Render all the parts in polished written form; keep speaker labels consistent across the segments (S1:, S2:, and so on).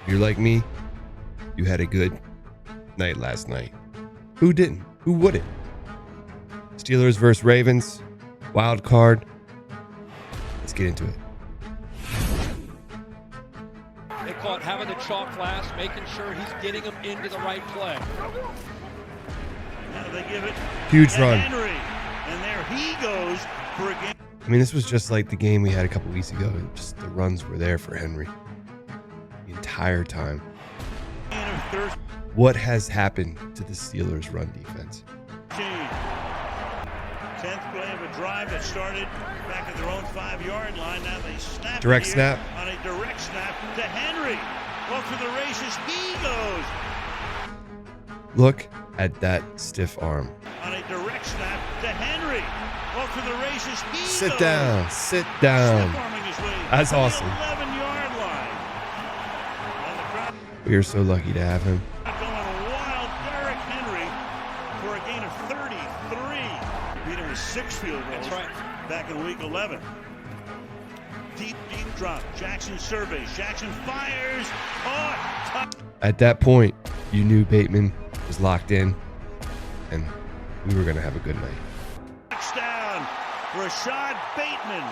S1: If you're like me, you had a good night last night. Who didn't? Who wouldn't? Steelers versus Ravens. Wild card. Let's get into it.
S2: They call it having the chalk flash, making sure he's getting them into the right play.
S3: Now they give it
S1: Huge
S3: to
S1: run.
S3: Henry, and there he goes for a game.
S1: I mean, this was just like the game we had a couple weeks ago. Just the runs were there for Henry the entire time. What has happened to the Steelers' run defense?
S3: 10th play of a drive that started back at their own 5-yard line. Now they snap
S1: Direct
S3: here
S1: snap.
S3: on a direct snap to Henry. Off to the races he goes.
S1: Look at that stiff arm.
S3: On a direct snap to Henry. Off to the races he
S1: Sit
S3: goes.
S1: down. Sit down.
S3: Stiff-arming his way
S1: That's
S3: to the
S1: awesome.
S3: 11-yard line. And the crowd
S1: We are so lucky to have him.
S3: going wild. Derrick Henry for a gain of 33. Beat him with 6 field goals.
S2: That's right.
S3: Back in week 11. Deep drop. Jackson surveys. Jackson fires. Caught.
S1: At that point, you knew Bateman was locked in, and we were going to have a good night.
S3: Touchdown. Rashad Bateman.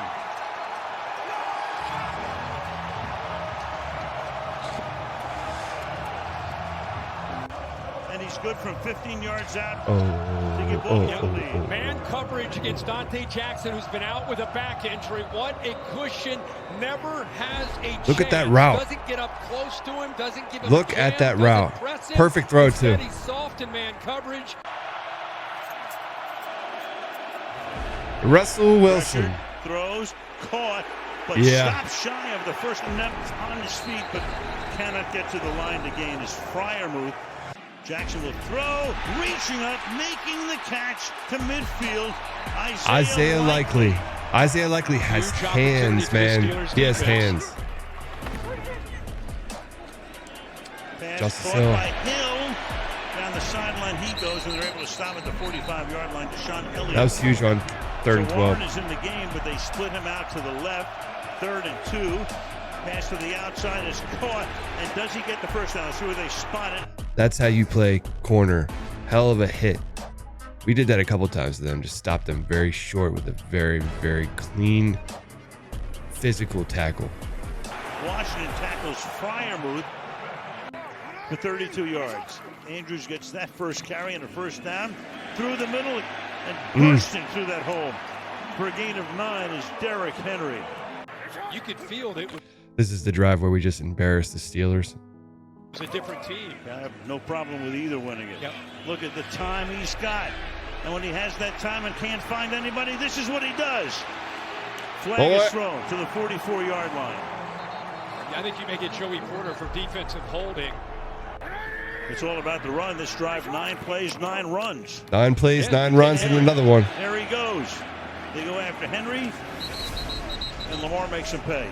S3: And he's good from 15 yards out.
S1: Oh.
S2: Man coverage against Dante Jackson, who's been out with a back injury. What a cushion. Never has a chance.
S1: Look at that route.
S2: Doesn't get up close to him. Doesn't give him
S1: Look
S2: a
S1: at
S2: jam,
S1: that route.
S2: doesn't press him.
S1: Perfect throw,
S2: Instead,
S1: too.
S2: He's soft in man coverage.
S1: Russell Wilson.
S3: Pressure, throws, caught, but
S1: Yeah.
S3: stops shy of the first attempt on his feet, but cannot get to the line to gain his Freiermuth. Jackson will throw, reaching up, making the catch to midfield.
S1: Isaiah Likely. Isaiah Likely has
S2: Huge
S1: hands,
S2: opportunity for the
S1: man.
S2: Steelers
S1: He has
S2: defense.
S1: hands.
S3: Pass
S1: Justice
S3: caught
S1: Hill.
S3: by Hill. Down the sideline he goes, and they're able to stop at the 45-yard line. Deshaun Elliott.
S1: That was huge on 3rd and
S3: So
S1: 12.
S3: Warren is in the game, but they split him out to the left. 3rd and 2. Pass to the outside is caught, and does he get the first down? Let's see where they spot it.
S1: That's how you play corner. Hell of a hit. We did that a couple times to them. Just stopped them very short with a very, very clean, physical tackle.
S3: Washington tackles Freiermuth for 32 yards. Andrews gets that first carry and a first down through the middle and bursting through that hole for a gain of 9 is Derrick Henry.
S2: You could feel that it
S1: This is the drive where we just embarrassed the Steelers.
S2: was a different team.
S3: I have no problem with either winning it.
S2: Yep.
S3: Look at the time he's got. And when he has that time and can't find anybody, this is what he does. Flag is thrown to the 44-yard line.
S2: I think you make it Joey Porter for defensive holding.
S3: It's all about the run. This drive, 9 plays, 9 runs.
S1: 9 plays, 9 runs, and another one.
S3: There he goes. They go after Henry, and Lamar makes him pay.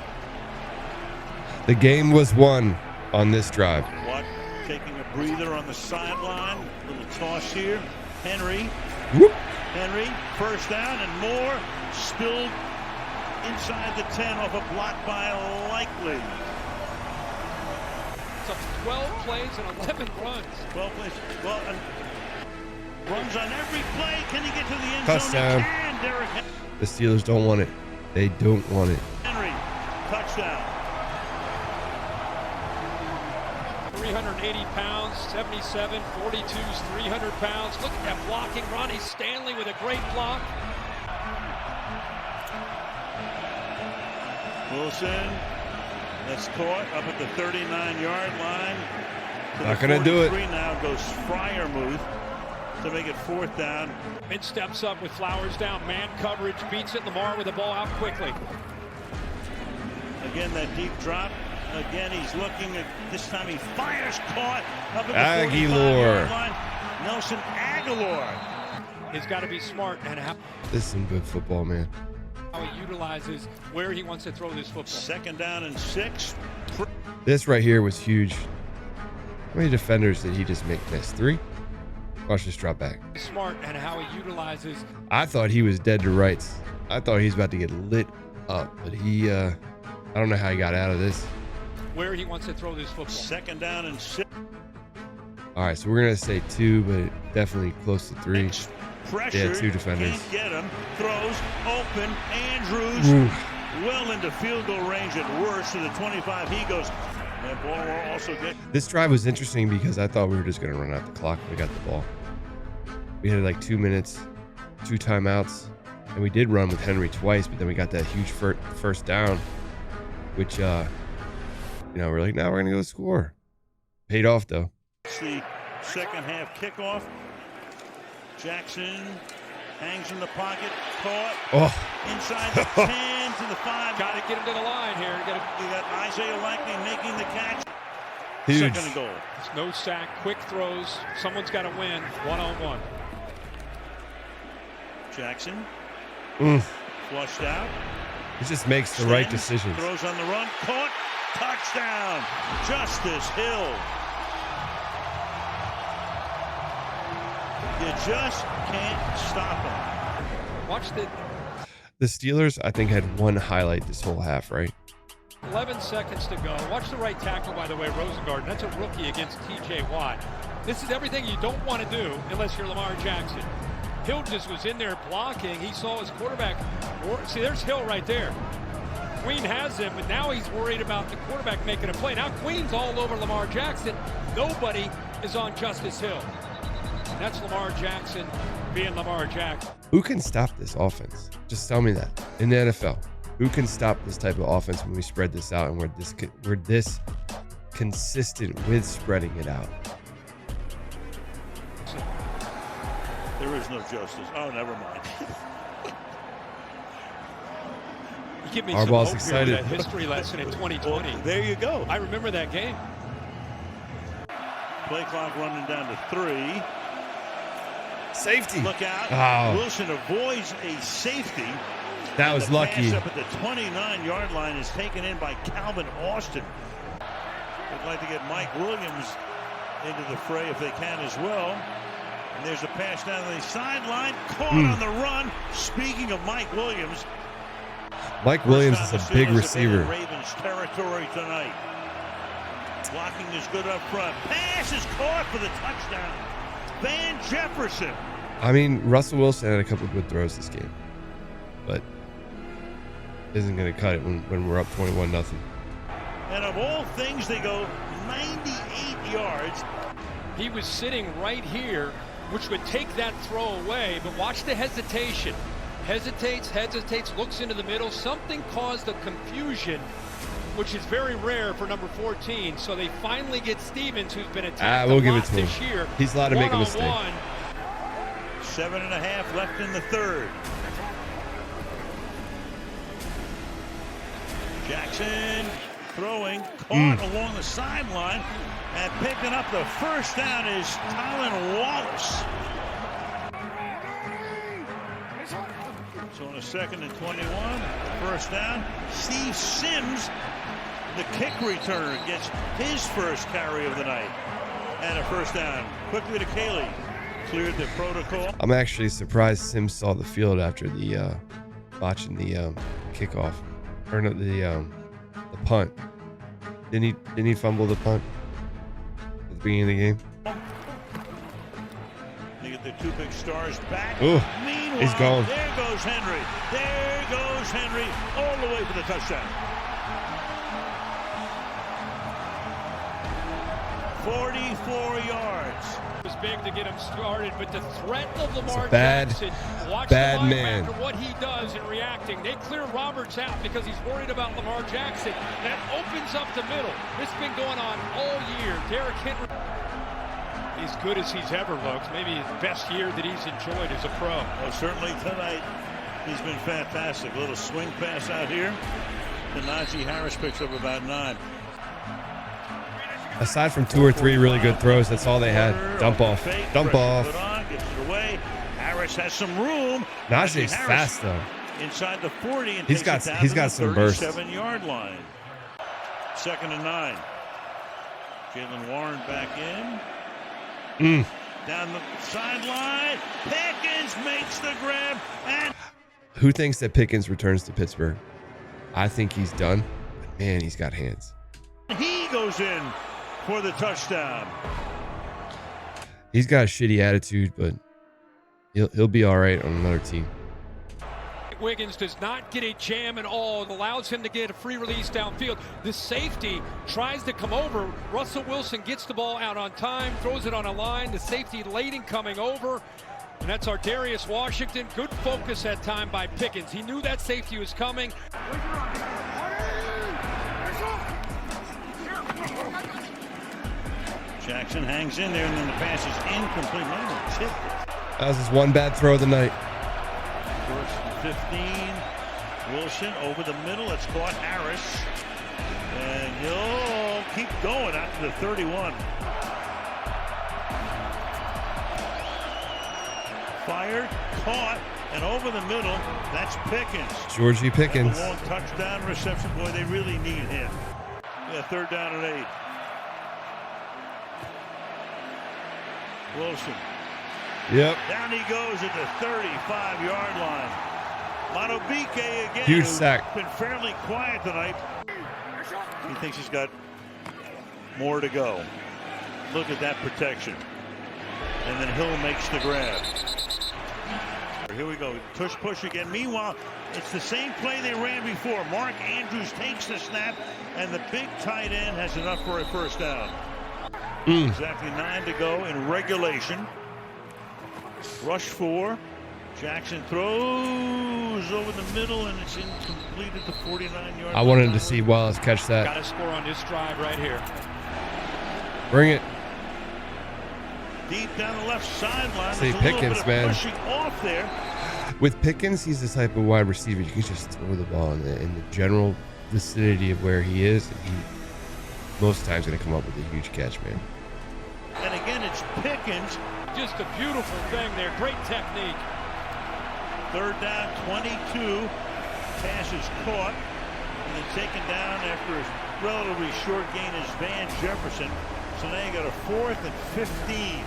S1: The game was won on this drive.
S3: Watt taking a breather on the sideline. Little toss here. Henry.
S1: Whoop.
S3: Henry, first down, and more spilled inside the 10 off a block by Likely.
S2: So 12 plays and 11 runs.
S3: 12 plays. Well, and runs on every play. Can he get to the end
S1: Touchdown.
S3: zone? He can. Derrick
S1: The Steelers don't want it. They don't want it.
S3: Henry, touchdown.
S2: 380 pounds, 77, 42's 300 pounds. Look at that blocking. Ronnie Stanley with a great block.
S3: Wilson, that's caught up at the 39-yard line.
S1: Not gonna do it.
S3: Now goes Freiermuth to make it 4th down.
S2: Mid steps up with Flowers down. Man coverage beats it. Lamar with the ball out quickly.
S3: Again, that deep drop. Again, he's looking at this time. He fires, caught up at the
S1: Aguilar.
S3: 45-yard line. Nelson Aguilar.
S2: He's got to be smart and how
S1: This is some good football, man.
S2: he utilizes where he wants to throw this football.
S3: 2nd down and 6.
S1: This right here was huge. How many defenders did he just make miss? 3? Watch this drop back.
S2: Smart and how he utilizes.
S1: I thought he was dead to rights. I thought he was about to get lit up, but he, I don't know how he got out of this.
S2: where he wants to throw this football.
S3: Second down and 6.
S1: All right, so we're gonna say 2, but definitely close to 3.
S3: Pressure.
S1: Yeah, 2 defenders.
S3: Can't get him. Throws open. Andrews well into field goal range at worst to the 25. He goes. And Baltimore also get.
S1: This drive was interesting because I thought we were just gonna run out the clock when we got the ball. We had like 2 minutes, 2 timeouts, and we did run with Henry twice, but then we got that huge first down, which we're like, now we're gonna go score. Paid off though.
S3: It's the second half kickoff. Jackson hangs in the pocket, caught inside the 10 to the 5.
S2: Got to get him to the line here.
S3: You got Isaiah Likely making the catch.
S1: Huge.
S3: Second and goal.
S2: It's no sack, quick throws. Someone's got to win one-on-one.
S3: Jackson flushed out.
S1: He just makes the right decisions.
S3: Throws on the run, caught, touchdown, Justice Hill. You just can't stop him.
S2: Watch
S1: The Steelers, I think, had one highlight this whole half, right?
S2: 11 seconds to go. Watch the right tackle, by the way, Rosengarten. That's a rookie against T.J. Watt. This is everything you don't want to do unless you're Lamar Jackson. Hill just was in there blocking. He saw his quarterback. See, there's Hill right there. Queen has him, but now he's worried about the quarterback making a play. Now Queen's all over Lamar Jackson. Nobody is on Justice Hill. And that's Lamar Jackson being Lamar Jackson.
S1: Who can stop this offense? Just tell me that. In the NFL, who can stop this type of offense when we spread this out and we're this consistent with spreading it out?
S3: There is no justice. Oh, never mind.
S2: You give me
S1: Harbaugh's
S2: some hope
S1: excited.
S2: here with that history lesson in 2020.
S3: Well, there you go.
S2: I remember that game.
S3: Play clock running down to 3.
S1: Safety.
S3: Look out.
S1: Oh.
S3: Wilson avoids a safety.
S1: That was
S3: The
S1: lucky.
S3: pass up at the 29-yard line is taken in by Calvin Austin. They'd like to get Mike Williams into the fray if they can as well. And there's a pass down the sideline. Caught on the run. Speaking of Mike Williams.
S1: Mike Williams is a big receiver.
S3: Ravens territory tonight. Blocking is good up front. Pass is caught for the touchdown. Van Jefferson.
S1: I mean, Russell Wilson had a couple of good throws this game, but isn't going to cut it when we're up 21-0.
S3: And of all things, they go 98 yards.
S2: He was sitting right here, which would take that throw away, but watch the hesitation. Hesitates, looks into the middle. Something caused a confusion, which is very rare for number 14. So they finally get Stevens, who's been attacked
S1: we'll
S2: a
S1: give
S2: lot
S1: it to
S2: this
S1: him.
S2: year.
S1: He's allowed to make a mistake.
S3: 7.5 left in the third. Jackson throwing, caught along the sideline, and picking up the first down is Tylan Wallace. So on a 2nd and 21, first down, Steve Sims, the kick returner, gets his first carry of the night. And a first down. Quickly to Cayley. Cleared the protocol.
S1: I'm actually surprised Sims saw the field after the botching the kickoff, or no, the punt. Didn't he fumble the punt at the beginning of the game?
S3: They get their 2 big stars back.
S1: Ooh,
S3: Meanwhile,
S1: he's gone.
S3: There goes Henry. There goes Henry all the way for the touchdown. 44 yards.
S2: It was big to get him started, but the threat of Lamar
S1: bad,
S2: Jackson, watch
S1: bad
S2: the
S1: man.
S2: linebacker, what he does in reacting. They clear Roberts out because he's worried about Lamar Jackson. That opens up the middle. This has been going on all year. Derrick Henry, as good as he's ever looked, maybe his best year that he's enjoyed as a pro.
S3: Well, certainly tonight he's been fantastic. A little swing pass out here. And Najee Harris picks up about 9.
S1: Aside from 2 or 3 really good throws, that's all they had. Dump off. Dump off.
S3: Gets it away. Harris has some room.
S1: Najee's fast though.
S3: Inside the 40 and
S1: He's got some burst.
S3: 37-yard line. 2nd and 9. Jalen Warren back in. Down the sideline. Pickens makes the grab. And
S1: Who thinks that Pickens returns to Pittsburgh? I think he's done. But man, he's got hands.
S3: he goes in for the touchdown.
S1: He's got a shitty attitude, but he'll be all right on another team.
S2: Wiggins does not get a jam at all. It allows him to get a free release downfield. The safety tries to come over. Russell Wilson gets the ball out on time, throws it on a line. The safety late in coming over. And that's our Darius Washington. Good focus that time by Pickens. He knew that safety was coming.
S3: Jackson hangs in there, and then the pass is incomplete.
S1: That was his one bad throw of the night.
S3: First and 15. Wilson over the middle. It's caught Harris. And he'll keep going out to the 31. Fired, caught, and over the middle. That's Pickens.
S1: Georgie Pickens.
S3: Long touchdown reception. Boy, they really need him. Yeah, 3rd down and 8. Wilson.
S1: Yep.
S3: Down he goes at the 35-yard line. Monobike again.
S1: Huge sack.
S3: Been fairly quiet tonight. He thinks he's got more to go. Look at that protection. And then Hill makes the grab. Here we go. Push again. Meanwhile, it's the same play they ran before. Mark Andrews takes the snap, and the big tight end has enough for a first down. Exactly 9 to go in regulation. Rush 4. Jackson throws over the middle, and it's incomplete at the 49-yard line.
S1: I wanted to see Wallace catch that.
S2: Got to score on this drive right here.
S1: Bring it.
S3: Deep down the left sideline.
S1: Say
S3: There's a
S1: Pickens,
S3: little bit of
S1: man.
S3: pushing off there.
S1: With Pickens, he's the type of wide receiver you can just throw the ball in the general vicinity of where he is. And he most times going to come up with a huge catch, man.
S3: And again, it's Pickens.
S2: Just a beautiful thing there. Great technique.
S3: 3rd down, 22. Pass is caught. And then taken down after a relatively short gain is Van Jefferson. So now you got a 4th and 15.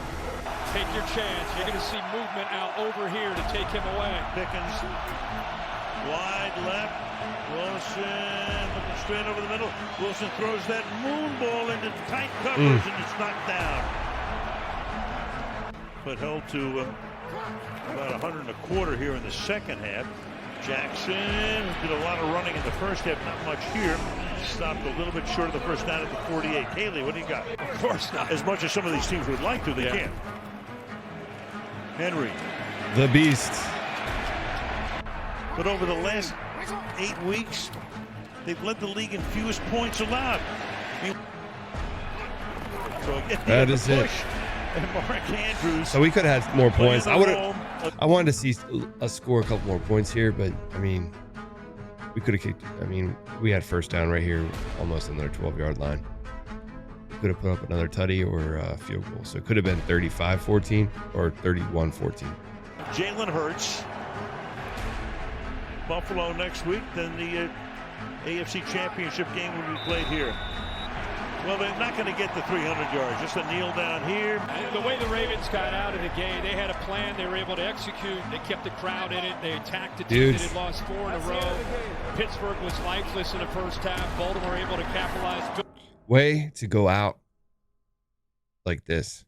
S2: Take your chance. You're going to see movement out over here to take him away.
S3: Pickens, wide left. Wilson looking straight over the middle. Wilson throws that moon ball into tight coverage, and it's knocked down. But held to about 125 here in the second half. Jackson did a lot of running in the first half, not much here. Stopped a little bit short of the first down at the 48. Haley, what do you got?
S2: Of course not.
S3: As much as some of these teams would like to, they can't. Henry.
S1: The beast.
S3: But over the last 8 weeks, they've led the league in fewest points allowed. So again,
S1: That is it.
S3: And Mark Andrews.
S1: So we could have had more points. I wanted to see us score a couple more points here, but I mean, we could have kicked. I mean, we had first down right here, almost on their 12-yard line. Could have put up another tutty or a field goal. So it could have been 35-14 or 31-14.
S3: Jalen Hurts. Buffalo next week. Then the AFC Championship game will be played here. Well, they're not going to get the 300 yards. Just a kneel down here.
S2: And the way the Ravens got out of the game, they had a plan. They were able to execute. They kept the crowd in it. They attacked the team that had lost 4 in a row. Pittsburgh was lifeless in the first half. Baltimore able to capitalize.
S1: Way to go out like this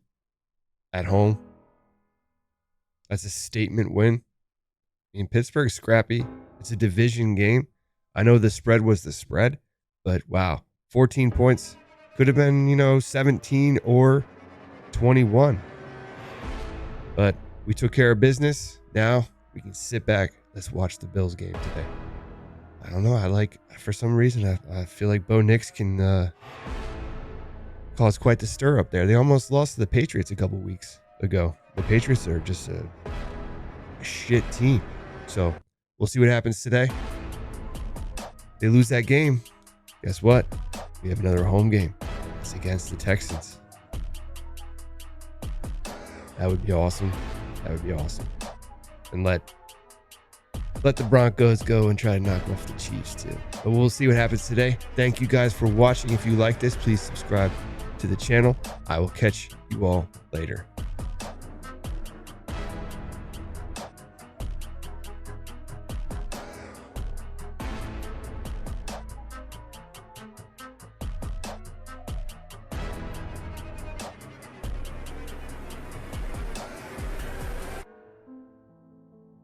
S1: at home. That's a statement win. I mean, Pittsburgh's scrappy. It's a division game. I know the spread was the spread, but wow, 14 points. Could have been, 17 or 21. But we took care of business. Now we can sit back. Let's watch the Bills game today. I don't know. For some reason, I feel like Bo Nix can cause quite the stir up there. They almost lost to the Patriots a couple weeks ago. The Patriots are just a shit team. So we'll see what happens today. They lose that game. Guess what? We have another home game. It's against the Texans. That would be awesome. That would be awesome. And let the Broncos go and try to knock off the Chiefs too. But we'll see what happens today. Thank you guys for watching. If you like this, please subscribe to the channel. I will catch you all later.